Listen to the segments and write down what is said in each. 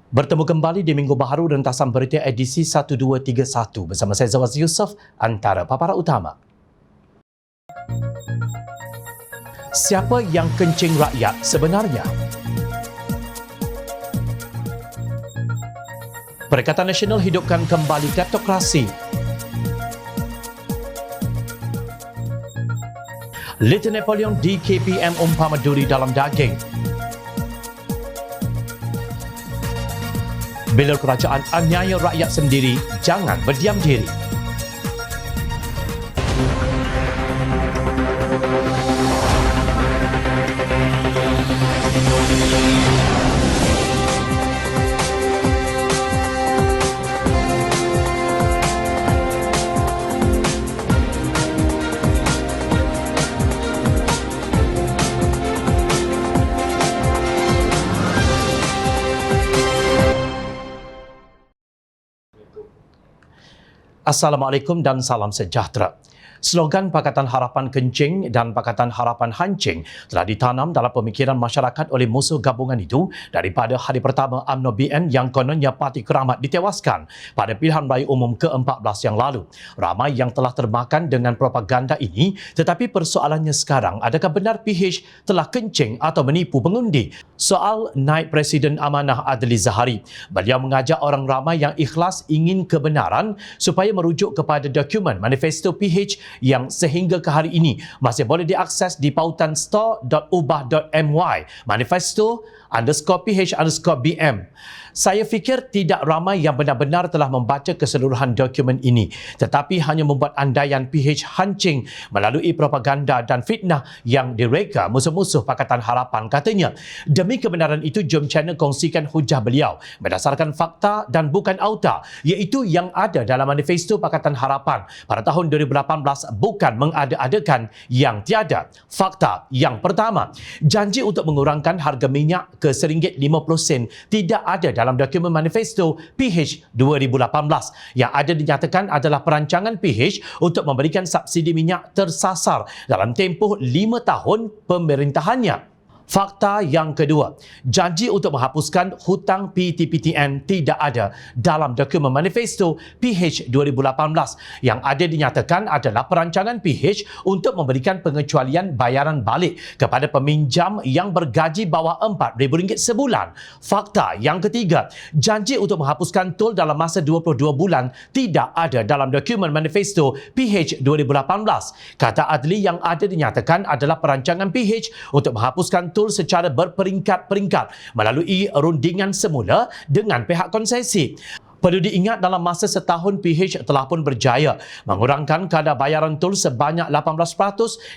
Bertemu kembali di Minggu Baharu rentasan berita edisi 1231 bersama saya Zawaz Yusof. Antara paparan utama. Siapa yang kencing rakyat sebenarnya? Perikatan Nasional hidupkan kembali kleptokrasi. Little Napoleon di KPM umpama duri dalam daging. Bila kerajaan aniaya rakyat sendiri, jangan berdiam diri. Assalamualaikum dan salam sejahtera. Slogan Pakatan Harapan Kencing dan Pakatan Harapan Hancing telah ditanam dalam pemikiran masyarakat oleh musuh gabungan itu daripada hari pertama UMNO BN yang kononnya Parti Keramat ditewaskan pada pilihan raya umum ke-14 yang lalu. Ramai yang telah termakan dengan propaganda ini, tetapi persoalannya sekarang, adakah benar PH telah kencing atau menipu pengundi? Soal naik Presiden Amanah Adli Zahari, beliau mengajak orang ramai yang ikhlas ingin kebenaran supaya merujuk kepada dokumen manifesto PH yang sehingga ke hari ini masih boleh diakses di pautan store.ubah.my manifesto_PH_BM. Saya fikir tidak ramai yang benar-benar telah membaca keseluruhan dokumen ini, tetapi hanya membuat andaian PH hancing melalui propaganda dan fitnah yang direka musuh-musuh Pakatan Harapan. Katanya, demi kebenaran itu, jom channel kongsikan hujah beliau berdasarkan fakta dan bukan auta, iaitu yang ada dalam manifesto Pakatan Harapan pada tahun 2018, bukan mengada-adakan yang tiada. Fakta yang pertama, janji untuk mengurangkan harga minyak ke RM1.50 tidak ada dalam dokumen manifesto PH 2018. Yang ada dinyatakan adalah perancangan PH untuk memberikan subsidi minyak tersasar dalam tempoh 5 tahun pemerintahannya. Fakta yang kedua, janji untuk menghapuskan hutang PTPTN tidak ada dalam dokumen manifesto PH 2018. Yang ada dinyatakan adalah perancangan PH untuk memberikan pengecualian bayaran balik kepada peminjam yang bergaji bawah RM4,000 sebulan. Fakta yang ketiga, janji untuk menghapuskan tol dalam masa 22 bulan tidak ada dalam dokumen manifesto PH 2018. Kata Adli, yang ada dinyatakan adalah perancangan PH untuk menghapuskan tol secara berperingkat-peringkat melalui rundingan semula dengan pihak konsesi. Perlu diingat, dalam masa setahun PH telah pun berjaya mengurangkan kadar bayaran tol sebanyak 18%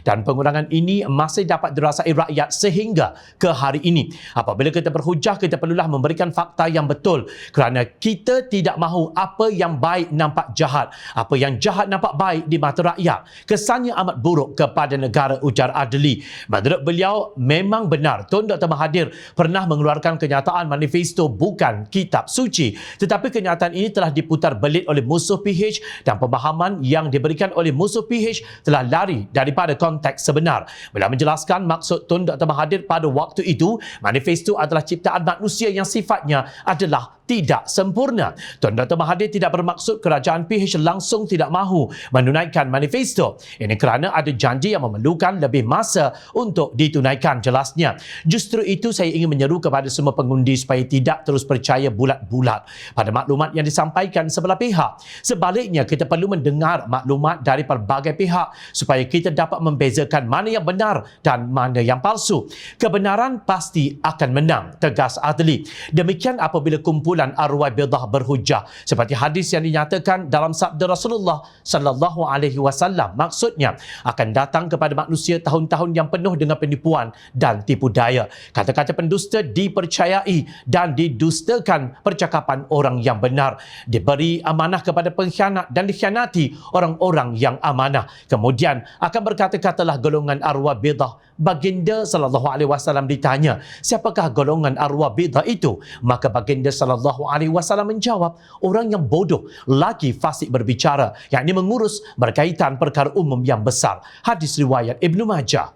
dan pengurangan ini masih dapat dirasai rakyat sehingga ke hari ini. Apabila kita berhujah, kita perlulah memberikan fakta yang betul, kerana kita tidak mahu apa yang baik nampak jahat, apa yang jahat nampak baik di mata rakyat. Kesannya amat buruk kepada negara, ujar Adli. Menurut beliau, memang benar Tun Dr. Mahathir pernah mengeluarkan kenyataan manifesto bukan kitab suci, tetapi kenyataan ini telah diputar belit oleh musuh PH dan pemahaman yang diberikan oleh musuh PH telah lari daripada konteks sebenar. Beliau menjelaskan maksud Tun Dr. Mahathir pada waktu itu, manifesto adalah ciptaan manusia yang sifatnya adalah tidak sempurna. Tun Dr. Mahathir tidak bermaksud kerajaan PH langsung tidak mahu menunaikan manifesto. Ini kerana ada janji yang memerlukan lebih masa untuk ditunaikan, jelasnya. Justru itu saya ingin menyeru kepada semua pengundi supaya tidak terus percaya bulat-bulat pada maklumat yang disampaikan sebelah pihak. Sebaliknya, kita perlu mendengar maklumat dari pelbagai pihak supaya kita dapat membezakan mana yang benar dan mana yang palsu. Kebenaran pasti akan menang, tegas Adli. Demikian apabila kumpulan arwah bidah berhujah seperti hadis yang dinyatakan dalam sabda Rasulullah sallallahu alaihi wasallam, maksudnya akan datang kepada manusia tahun-tahun yang penuh dengan penipuan dan tipu daya. Kata-kata pendusta dipercayai dan didustakan percakapan orang yang benar. Diberi amanah kepada pengkhianat dan dikhianati orang-orang yang amanah. Kemudian akan berkata-katalah golongan arwah bidah. Baginda sallallahu alaihi wasallam ditanya, siapakah golongan arwah bidah itu? Maka baginda sallallahu alaihi wasallam menjawab, orang yang bodoh lagi fasik berbicara, yakni mengurus berkaitan perkara umum yang besar. Hadis riwayat Ibnu Majah.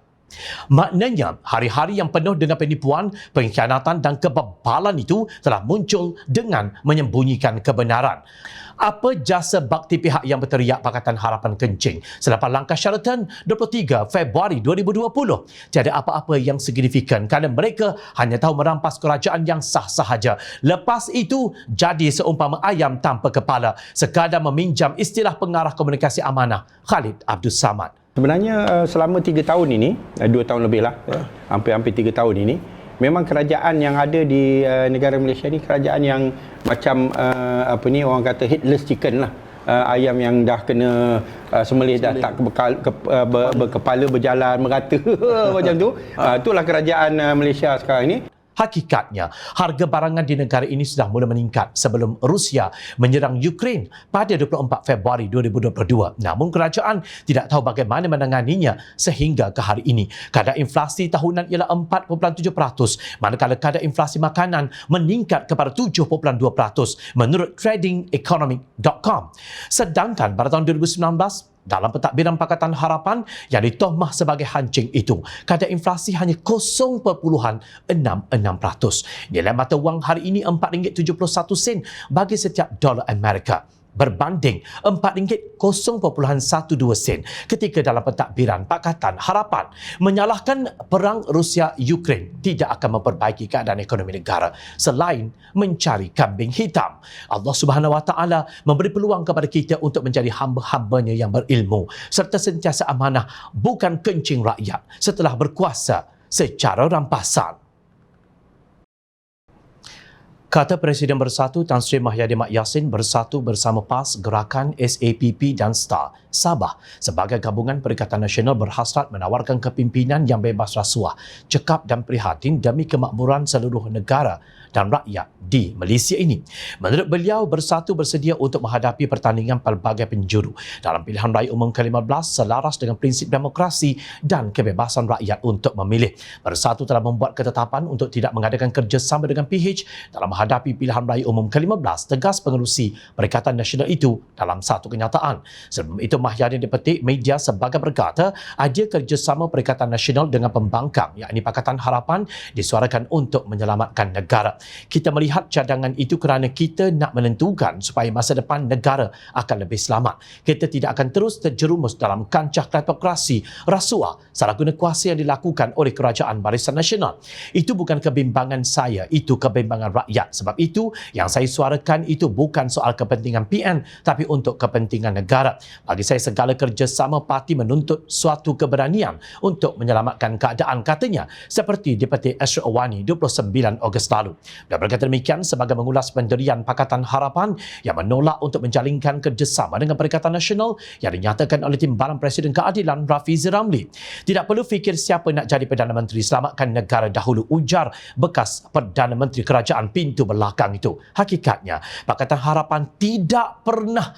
Maknanya, hari-hari yang penuh dengan penipuan, pengkhianatan dan kebebalan itu telah muncul dengan menyembunyikan kebenaran. Apa jasa bakti pihak yang berteriak Pakatan Harapan kencing selepas langkah Sheraton 23 Februari 2020? Tiada apa-apa yang signifikan kerana mereka hanya tahu merampas kerajaan yang sah sahaja. Lepas itu, jadi seumpama ayam tanpa kepala, sekadar meminjam istilah pengarah komunikasi amanah Khalid Abdul Samad. Sebenarnya selama 3 tahun ini, 2 tahun lebih lah, hampir 3 tahun ini, memang kerajaan yang ada di negara Malaysia ni kerajaan yang macam orang kata headless chicken lah. Ayam yang dah kena sembelih dah tak berkepala berjalan merata macam tu. Itulah kerajaan Malaysia sekarang ini. Hakikatnya, harga barangan di negara ini sudah mula meningkat sebelum Rusia menyerang Ukraine pada 24 Februari 2022. Namun kerajaan tidak tahu bagaimana menanganinya sehingga ke hari ini. Kadar inflasi tahunan ialah 4.7%, manakala kadar inflasi makanan meningkat kepada 7.2% menurut tradingeconomic.com. Sedangkan pada tahun 2019, dalam pentadbiran Pakatan Harapan yang ditohmah sebagai hancing itu, kadar inflasi hanya 0.66%. Nilai mata wang hari ini RM4.71 bagi setiap dolar Amerika, berbanding RM4.012 ketika dalam pentadbiran Pakatan Harapan. Menyalahkan perang Rusia-Ukraine tidak akan memperbaiki keadaan ekonomi negara selain mencari kambing hitam. Allah Subhanahu Wa Taala memberi peluang kepada kita untuk menjadi hamba-hambanya yang berilmu serta sentiasa amanah, bukan kencing rakyat setelah berkuasa secara rampasan. Kata Presiden Bersatu Tan Sri Mahyadin Mat Yassin bersatu bersama PAS, Gerakan SAPP dan STAR Sabah sebagai gabungan Perikatan Nasional berhasrat menawarkan kepimpinan yang bebas rasuah, cekap dan prihatin demi kemakmuran seluruh negara dan rakyat di Malaysia ini. Menurut beliau, Bersatu bersedia untuk menghadapi pertandingan pelbagai penjuru dalam pilihan raya umum ke-15 selaras dengan prinsip demokrasi dan kebebasan rakyat untuk memilih. Bersatu telah membuat ketetapan untuk tidak mengadakan kerjasama dengan PH dalam menghadapi pilihan raya umum ke-15, tegas pengerusi Perikatan Nasional itu dalam satu kenyataan. Sebelum itu, Mahyadin dipetik media sebagai berkata, idea kerjasama Perikatan Nasional dengan pembangkang, yakni Pakatan Harapan, disuarakan untuk menyelamatkan negara. Kita melihat cadangan itu kerana kita nak menentukan supaya masa depan negara akan lebih selamat. Kita tidak akan terus terjerumus dalam kancah kleptokrasi, rasuah, salah guna kuasa yang dilakukan oleh Kerajaan Barisan Nasional. Itu bukan kebimbangan saya, itu kebimbangan rakyat. Sebab itu, yang saya suarakan itu bukan soal kepentingan PN, tapi untuk kepentingan negara. Bagi saya, segala kerjasama parti menuntut suatu keberanian untuk menyelamatkan keadaan, katanya, seperti dipetik Ashraf Awani 29 Ogos lalu. Beliau berkata demikian sebagai mengulas pendirian Pakatan Harapan yang menolak untuk menjalinkan kerjasama dengan Perikatan Nasional yang dinyatakan oleh Timbalan Presiden Keadilan Rafizi Ramli. Tidak perlu fikir siapa nak jadi Perdana Menteri, selamatkan negara dahulu, ujar bekas Perdana Menteri Kerajaan pintu belakang itu. Hakikatnya, Pakatan Harapan tidak pernah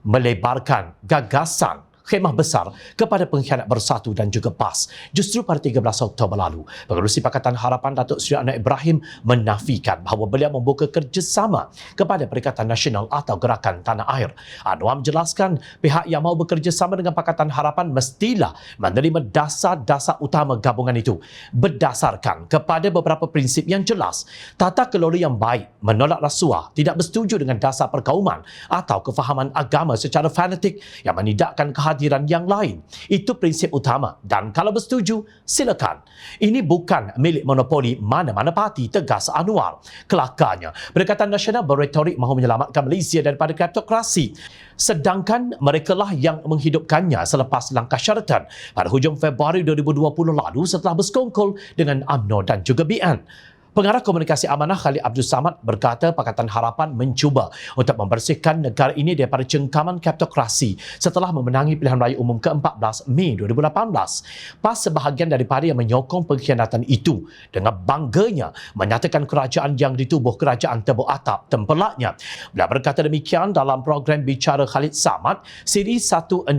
melebarkan gagasan khemah besar kepada pengkhianat Bersatu dan juga PAS. Justru pada 13 Oktober lalu, Pengerusi Pakatan Harapan Datuk Seri Anwar Ibrahim menafikan bahawa beliau membuka kerjasama kepada Perikatan Nasional atau Gerakan Tanah Air. Anwar menjelaskan pihak yang mahu bekerjasama dengan Pakatan Harapan mestilah menerima dasar-dasar utama gabungan itu berdasarkan kepada beberapa prinsip yang jelas: tata kelola yang baik, menolak rasuah, tidak bersetuju dengan dasar perkauman atau kefahaman agama secara fanatik yang menidakkan kehadiran yang lain. Itu prinsip utama, dan kalau bersetuju, silakan. Ini bukan milik monopoli mana-mana parti, tegas Anwar. Kelakarnya, Perikatan Nasional berretorik mahu menyelamatkan Malaysia daripada kleptokrasi, sedangkan merekalah yang menghidupkannya selepas langkah Sheraton pada hujung Februari 2020 lalu setelah bersekongkol dengan UMNO dan juga BN. Pengarah Komunikasi Amanah Khalid Abdul Samad berkata Pakatan Harapan mencuba untuk membersihkan negara ini daripada cengkaman kleptokrasi setelah memenangi pilihan raya umum ke-14 Mei 2018. PAS sebahagian daripada yang menyokong pengkhianatan itu dengan bangganya menyatakan kerajaan yang ditubuh kerajaan tebuk atap tempelaknya. Beliau berkata demikian dalam program Bicara Khalid Samad siri 167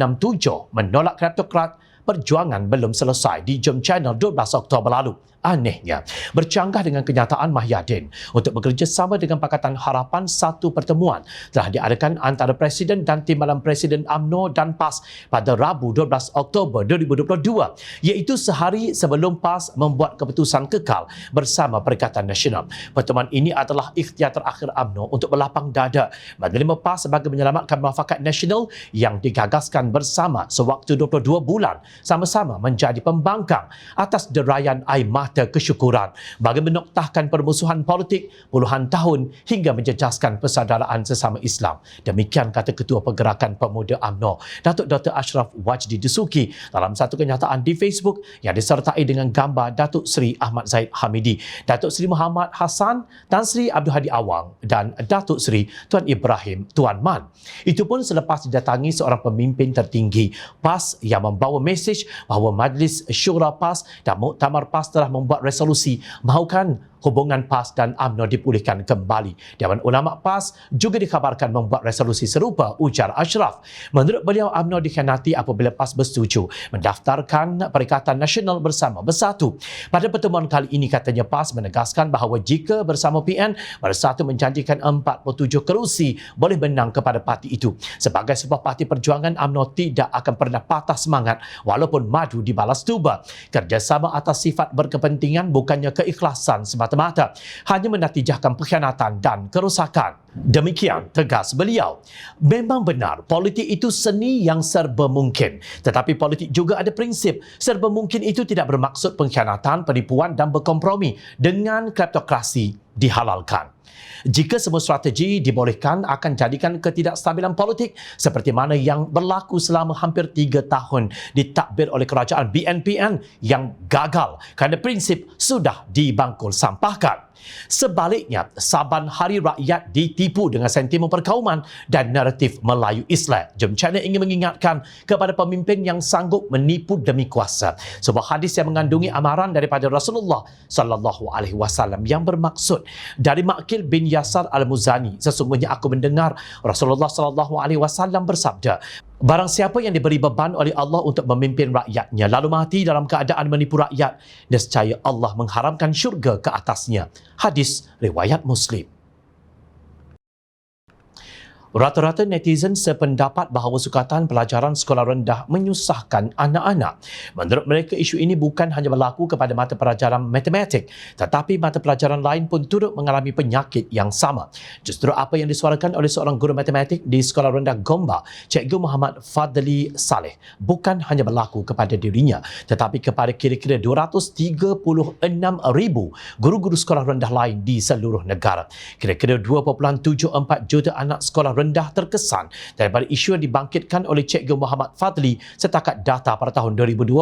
menolak kleptokrat perjuangan belum selesai di Jom Channel 12 Oktober lalu. Anehnya, bercanggah dengan kenyataan Mahyadin untuk bekerjasama dengan Pakatan Harapan, satu pertemuan telah diadakan antara Presiden dan Timbalan Presiden UMNO dan PAS pada Rabu 12 Oktober 2022, iaitu sehari sebelum PAS membuat keputusan kekal bersama Perikatan Nasional. Pertemuan ini adalah ikhtiar terakhir UMNO untuk berlapang dada menerima PAS sebagai menyelamatkan muafakat nasional yang digagaskan bersama sewaktu 22 bulan sama-sama menjadi pembangkang atas derayan air mata kesyukuran bagi menoktahkan permusuhan politik puluhan tahun hingga menjejaskan persaudaraan sesama Islam. Demikian kata Ketua Pergerakan Pemuda UMNO, Datuk Dr. Ashraf Wajdi Dasuki dalam satu kenyataan di Facebook yang disertai dengan gambar Datuk Seri Ahmad Zahid Hamidi, Datuk Seri Muhammad Hassan, Tan Sri Abdul Hadi Awang dan Datuk Seri Tuan Ibrahim Tuan Man. Itu pun selepas didatangi seorang pemimpin tertinggi PAS yang membawa mesej bahawa Majlis Syura PAS dan Muktamar PAS telah membuat resolusi mahukan hubungan PAS dan UMNO dipulihkan kembali. Dewan Ulama PAS juga dikhabarkan membuat resolusi serupa, ujar Ashraf. Menurut beliau, UMNO dikhianati apabila PAS bersetuju mendaftarkan Perikatan Nasional bersama bersatu. Pada pertemuan kali ini, katanya PAS menegaskan bahawa jika bersama PN bersatu menjanjikan 47 kerusi boleh menang kepada parti itu. Sebagai sebuah parti perjuangan, UMNO tidak akan pernah patah semangat walaupun madu dibalas tuba. Kerjasama atas sifat berkepentingan bukannya keikhlasan semata-mata, hanya menatijahkan pengkhianatan dan kerosakan. Demikian tegas beliau. Memang benar, politik itu seni yang serba mungkin. Tetapi politik juga ada prinsip. Serba mungkin itu tidak bermaksud pengkhianatan, penipuan dan berkompromi dengan kleptokrasi dihalalkan. Jika semua strategi dibolehkan, akan jadikan ketidakstabilan politik seperti mana yang berlaku selama hampir 3 tahun ditadbir oleh kerajaan BNPN yang gagal kerana prinsip sudah dibangkul sampahkan. Sebaliknya, saban hari rakyat ditipu dengan sentimen perkauman dan naratif Melayu Islam. Jom Channel ingin mengingatkan kepada pemimpin yang sanggup menipu demi kuasa. Sebuah hadis yang mengandungi amaran daripada Rasulullah sallallahu alaihi wasallam yang bermaksud dari Ma'qil bin Yasar Al-Muzani, sesungguhnya aku mendengar Rasulullah sallallahu alaihi wasallam bersabda, barang siapa yang diberi beban oleh Allah untuk memimpin rakyatnya lalu mati dalam keadaan menipu rakyat, nescaya Allah mengharamkan syurga ke atasnya. Hadis riwayat Muslim. Rata-rata netizen sependapat bahawa sukatan pelajaran sekolah rendah menyusahkan anak-anak. Menurut mereka, isu ini bukan hanya berlaku kepada mata pelajaran matematik, tetapi mata pelajaran lain pun turut mengalami penyakit yang sama. Justru apa yang disuarakan oleh seorang guru matematik di sekolah rendah Gombak, Cikgu Muhammad Fadli Saleh, bukan hanya berlaku kepada dirinya, tetapi kepada kira-kira 236,000 guru-guru sekolah rendah lain di seluruh negara. Kira-kira 2.74 juta anak sekolah rendah terkesan daripada isu yang dibangkitkan oleh Cikgu Muhammad Fadli setakat data pada tahun 2020.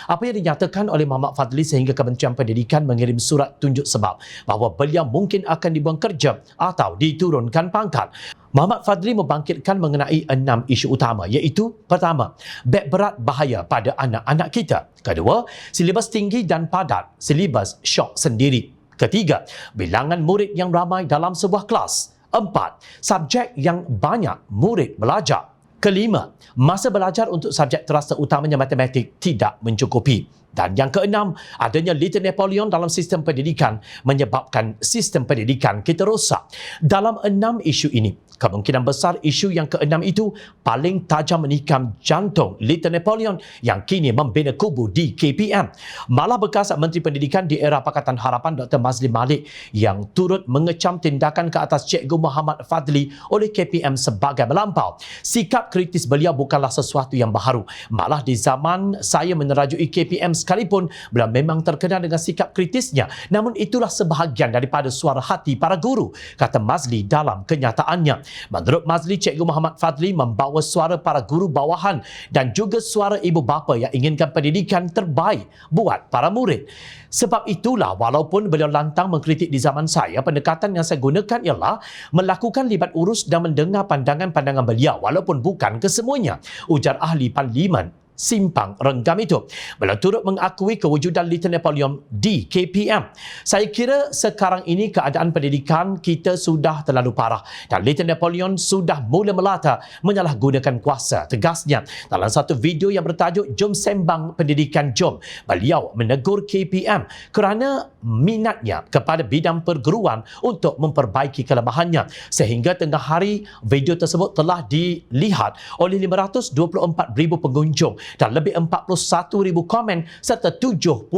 Apa yang dinyatakan oleh Muhammad Fadli sehingga Kementerian Pendidikan mengirim surat tunjuk sebab bahawa beliau mungkin akan dibuang kerja atau diturunkan pangkat. Muhammad Fadli membangkitkan mengenai 6 isu utama, iaitu pertama, beg berat bahaya pada anak-anak kita. Kedua, silibus tinggi dan padat, silibus syok sendiri. Ketiga, bilangan murid yang ramai dalam sebuah kelas. 4. Subjek yang banyak murid belajar. Kelima, masa belajar untuk subjek terasa utamanya matematik tidak mencukupi. Dan yang keenam, adanya Little Napoleon dalam sistem pendidikan menyebabkan sistem pendidikan kita rosak. Dalam 6 isu ini, kemungkinan besar isu yang keenam itu paling tajam menikam jantung Little Napoleon yang kini membina kubu di KPM. Malah bekas Menteri Pendidikan di era Pakatan Harapan Dr. Mazli Malik yang turut mengecam tindakan ke atas Cikgu Muhammad Fadli oleh KPM sebagai melampau. Sikap kritis beliau bukanlah sesuatu yang baharu. Malah di zaman saya menerajui KPM sekalipun, beliau memang terkenal dengan sikap kritisnya. Namun itulah sebahagian daripada suara hati para guru, kata Mazli dalam kenyataannya. Menurut Mazli, Cikgu Muhammad Fadli membawa suara para guru bawahan dan juga suara ibu bapa yang inginkan pendidikan terbaik buat para murid. Sebab itulah, walaupun beliau lantang mengkritik di zaman saya, pendekatan yang saya gunakan ialah melakukan libat urus dan mendengar pandangan-pandangan beliau walaupun bukan kesemuanya, ujar ahli parlimen simpang renggam itu. Beliau turut mengakui kewujudan Lieutenant Napoleon di KPM. Saya kira sekarang ini keadaan pendidikan kita sudah terlalu parah dan Lieutenant Napoleon sudah mula melata menyalahgunakan kuasa, tegasnya. Dalam satu video yang bertajuk Jom Sembang Pendidikan Jom, beliau menegur KPM kerana minatnya kepada bidang perguruan untuk memperbaiki kelemahannya, sehingga tengah hari video tersebut telah dilihat oleh 524,000 pengunjung dan lebih 41,000 komen serta 70,000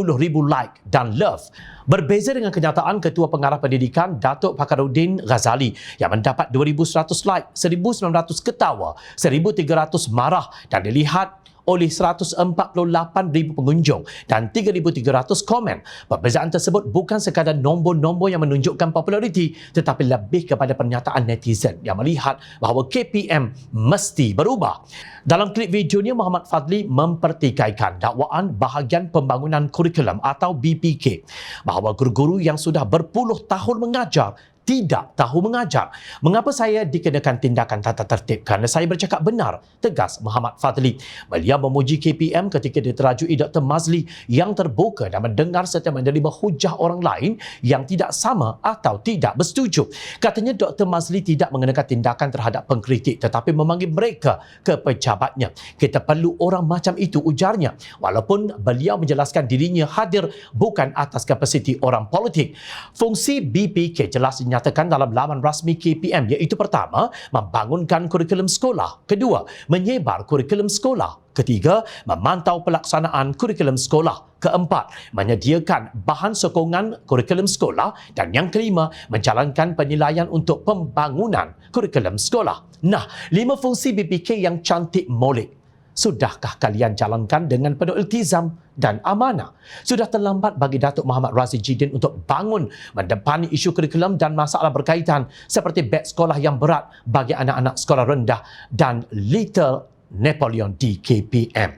like dan love. Berbeza dengan kenyataan Ketua Pengarah Pendidikan Datuk Fakhruddin Ghazali yang mendapat 2,100 like, 1,900 ketawa, 1,300 marah dan dilihat oleh 148,000 pengunjung dan 3,300 komen. Perbezaan tersebut bukan sekadar nombor-nombor yang menunjukkan populariti, tetapi lebih kepada pernyataan netizen yang melihat bahawa KPM mesti berubah. Dalam klip videonya, Muhammad Fadli mempertikaikan dakwaan bahagian pembangunan kurikulum atau BPK bahawa guru-guru yang sudah berpuluh tahun mengajar tidak tahu mengajar. Mengapa saya dikenakan tindakan tata tertib? Kerana saya bercakap benar, tegas Muhammad Fadli. Beliau memuji KPM ketika diterajui Dr. Mazli yang terbuka dan mendengar serta menerima hujah orang lain yang tidak sama atau tidak bersetuju. Katanya Dr. Mazli tidak mengenakan tindakan terhadap pengkritik tetapi memanggil mereka ke pejabatnya. Kita perlu orang macam itu, ujarnya. Walaupun beliau menjelaskan dirinya hadir bukan atas kapasiti orang politik. Fungsi BPK jelas dinyatakan dalam laman rasmi KPM, iaitu pertama, membangunkan kurikulum sekolah, kedua, menyebar kurikulum sekolah, ketiga, memantau pelaksanaan kurikulum sekolah, keempat, menyediakan bahan sokongan kurikulum sekolah dan yang kelima, menjalankan penilaian untuk pembangunan kurikulum sekolah. Nah, 5 fungsi BPK yang cantik molek. Sudahkah kalian jalankan dengan penuh iltizam dan amanah? Sudah terlambat bagi Datuk Muhammad Razif Jidin untuk bangun mendepani isu kurikulum dan masalah berkaitan seperti beg sekolah yang berat bagi anak-anak sekolah rendah dan Little Napoleon di KPM.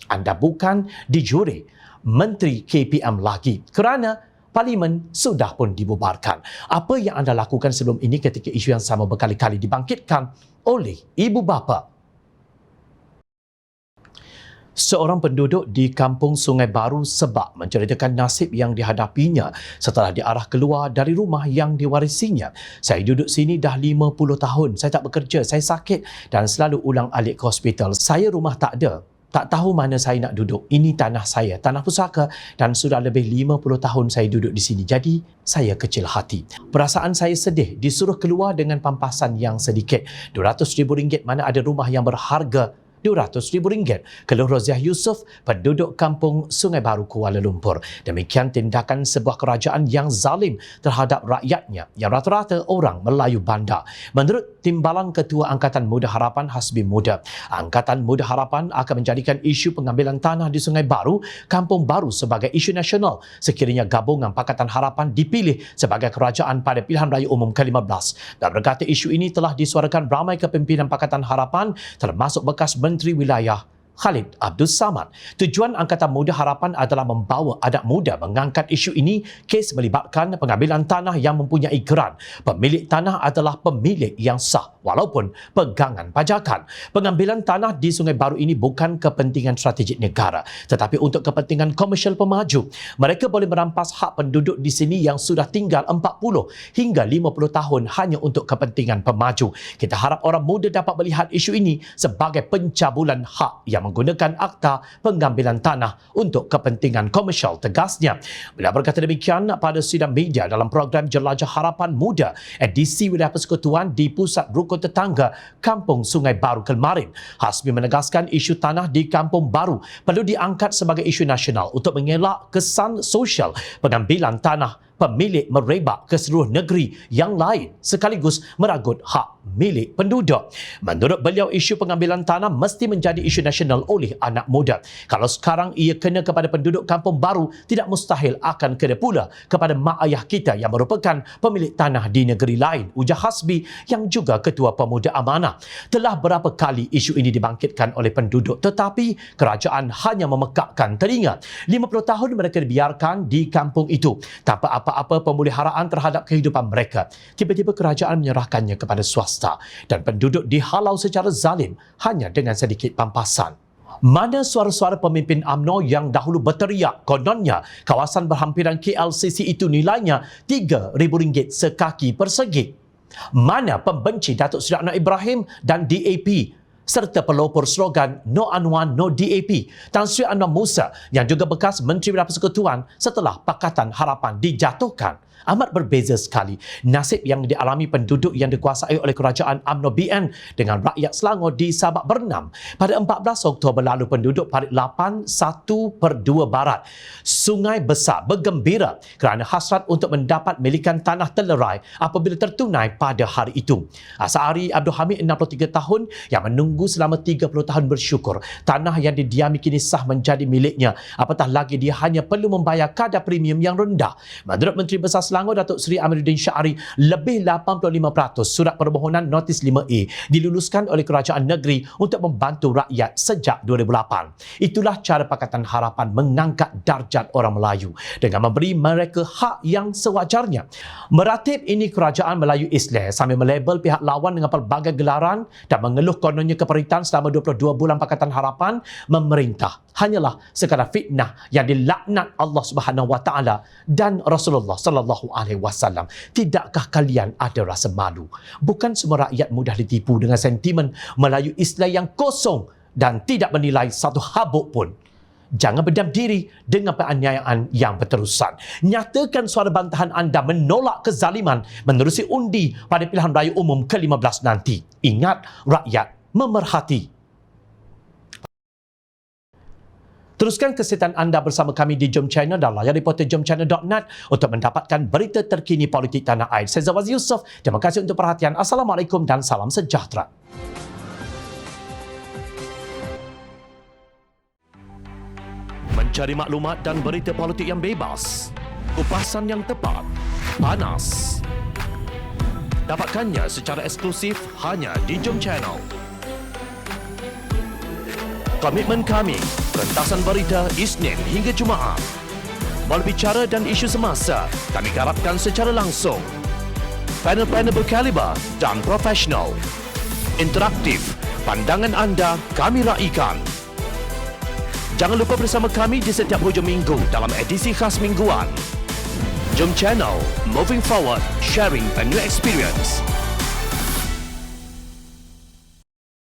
Anda bukan dijuri Menteri KPM lagi kerana Parlimen sudah pun dibubarkan. Apa yang anda lakukan sebelum ini ketika isu yang sama berkali-kali dibangkitkan oleh ibu bapa? Seorang penduduk di Kampung Sungai Baru, Sebak menceritakan nasib yang dihadapinya setelah diarah keluar dari rumah yang diwarisinya. Saya duduk sini dah 50 tahun. Saya tak bekerja, saya sakit dan selalu ulang-alik ke hospital. Saya rumah tak ada. Tak tahu mana saya nak duduk. Ini tanah saya, tanah pusaka dan sudah lebih 50 tahun saya duduk di sini. Jadi, saya kecil hati. Perasaan saya sedih disuruh keluar dengan pampasan yang sedikit. RM200,000 mana ada rumah yang berharga RM200,000. Keluh Roziah Yusof, penduduk Kampung Sungai Baru, Kuala Lumpur. Demikian tindakan sebuah kerajaan yang zalim terhadap rakyatnya yang rata-rata orang Melayu bandar. Menurut Timbalan Ketua Angkatan Muda Harapan Hasbi Muda, Angkatan Muda Harapan akan menjadikan isu pengambilan tanah di Sungai Baru, Kampung Baru sebagai isu nasional sekiranya gabungan Pakatan Harapan dipilih sebagai kerajaan pada pilihan raya umum ke-15. Dan berkata isu ini telah disuarakan ramai kepimpinan Pakatan Harapan termasuk bekas Menteri Wilayah Khalid Abdul Samad. Tujuan Angkatan Muda Harapan adalah membawa anak muda mengangkat isu ini. Kes melibatkan pengambilan tanah yang mempunyai geran. Pemilik tanah adalah pemilik yang sah walaupun pegangan pajakan. Pengambilan tanah di Sungai Baru ini bukan kepentingan strategik negara tetapi untuk kepentingan komersial pemaju. Mereka boleh merampas hak penduduk di sini yang sudah tinggal 40 hingga 50 tahun hanya untuk kepentingan pemaju. Kita harap orang muda dapat melihat isu ini sebagai pencabulan hak yang menggunakan akta pengambilan tanah untuk kepentingan komersial, tegasnya. Beliau berkata demikian pada sidang media dalam program Jelajah Harapan Muda edisi Wilayah Persekutuan di Pusat Rukun Tetangga Kampung Sungai Baru kemarin. Hasbi menegaskan isu tanah di Kampung Baru perlu diangkat sebagai isu nasional untuk mengelak kesan sosial pengambilan tanah pemilik merebak ke seluruh negeri yang lain sekaligus meragut hak milik penduduk. Menurut beliau, isu pengambilan tanah mesti menjadi isu nasional oleh anak muda. Kalau sekarang ia kena kepada penduduk Kampung Baru, tidak mustahil akan kena pula kepada mak ayah kita yang merupakan pemilik tanah di negeri lain, ujar Hasbi yang juga Ketua Pemuda Amanah. Telah berapa kali isu ini dibangkitkan oleh penduduk tetapi kerajaan hanya memekakkan telinga. 50 tahun mereka dibiarkan di kampung itu tanpa apa-apa pemeliharaan terhadap kehidupan mereka. Tiba-tiba kerajaan menyerahkannya kepada swasta dan penduduk dihalau secara zalim hanya dengan sedikit pampasan. Mana suara-suara pemimpin UMNO yang dahulu berteriak kononnya kawasan berhampiran KLCC itu nilainya RM3,000 sekaki persegi? Mana pembenci Datuk Seri Anwar Ibrahim dan DAP serta pelopor slogan No Anwar, No DAP, Tan Sri Anwar Musa yang juga bekas Menteri Bedah Persekutuan setelah Pakatan Harapan dijatuhkan? Amat berbeza sekali nasib yang dialami penduduk yang dikuasai oleh kerajaan UMNO BN dengan rakyat Selangor di Sabak Bernam. Pada 14 Oktober lalu, penduduk Parit 8 1/2 Barat, Sungai Besar bergembira kerana hasrat untuk mendapat milikan tanah Telerai apabila tertunai pada hari itu. Asari Abdul Hamid, 63 tahun, yang menunggu selama 30 tahun bersyukur tanah yang didiami kini sah menjadi miliknya, apatah lagi dia hanya perlu membayar kadar premium yang rendah. Menurut Menteri Besar Selangor Datuk Seri Amiruddin Syahri, lebih 85% surat permohonan notis 5A diluluskan oleh kerajaan negeri untuk membantu rakyat sejak 2008. Itulah cara Pakatan Harapan mengangkat darjat orang Melayu dengan memberi mereka hak yang sewajarnya. Meratib ini kerajaan Melayu Islam sambil melabel pihak lawan dengan pelbagai gelaran dan mengeluh kononnya keperitan selama 22 bulan Pakatan Harapan memerintah hanyalah sekadar fitnah yang dilaknat Allah Subhanahu Wa Taala dan Rasulullah Sallallahu Alaihi Wasallam. Tidakkah kalian ada rasa malu? Bukan semua rakyat mudah ditipu dengan sentimen Melayu Islam yang kosong dan tidak menilai satu habuk pun. Jangan berdiam diri dengan penganiayaan yang berterusan. Nyatakan suara bantahan anda menolak kezaliman menerusi undi pada pilihan raya umum ke-15 nanti. Ingat, rakyat memerhati. Teruskan kesihatan anda bersama kami di Jom Channel dan layar reporter jomchannel.net untuk mendapatkan berita terkini politik tanah air. Saya Zawaz Yusof. Terima kasih untuk perhatian. Assalamualaikum dan salam sejahtera. Mencari maklumat dan berita politik yang bebas, kupasan yang tepat, panas. Dapatkannya secara eksklusif hanya di Jom Channel. Komitmen kami, pentasan berita Isnin hingga Jumaat. Berbicara dan isu semasa, kami garapkan secara langsung. Panel-panel berkaliber dan profesional. Interaktif, pandangan anda kami raikan. Jangan lupa bersama kami di setiap hujung minggu dalam edisi khas mingguan. Jom Channel, moving forward, sharing a new experience.